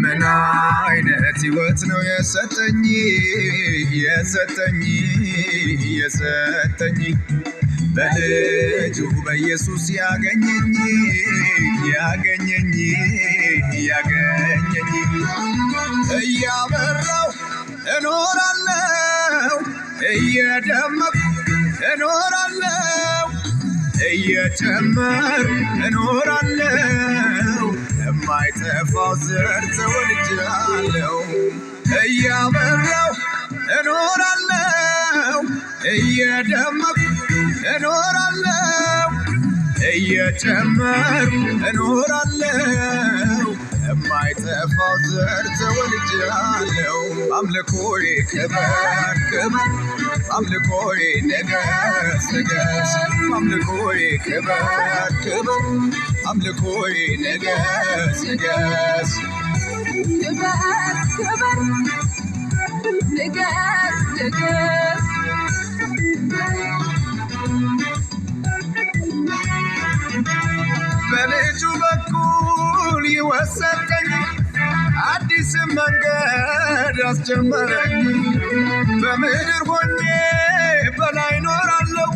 ምን አይነት ሕይወት ነው የሰጠኝ በልጁ በኢየሱስ ያገኘኝ እያበራው እኖራለሁ እየደመቅሁ እኖራለሁ እየጨመርኩ እኖራለሁ የማይጠፋው ዘር ተወልጃለሁ እያበራው እኖራለሁ እየደመቅሁ እኖራለሁ እየጨመርኩ እኖራለሁ የማይጠፋው ዘር ተወልጃለሁ አምልኮዬ ክበር አምልኮዬ ንገስ አምልኮዬ ክበር አምልኮዬ ንገስ ንገስ በልጁ በኩል ይወሰደኝ አዲስ መንገድ አስጀመረኝ በምድር ሆኜ በላይ ኖራለሁ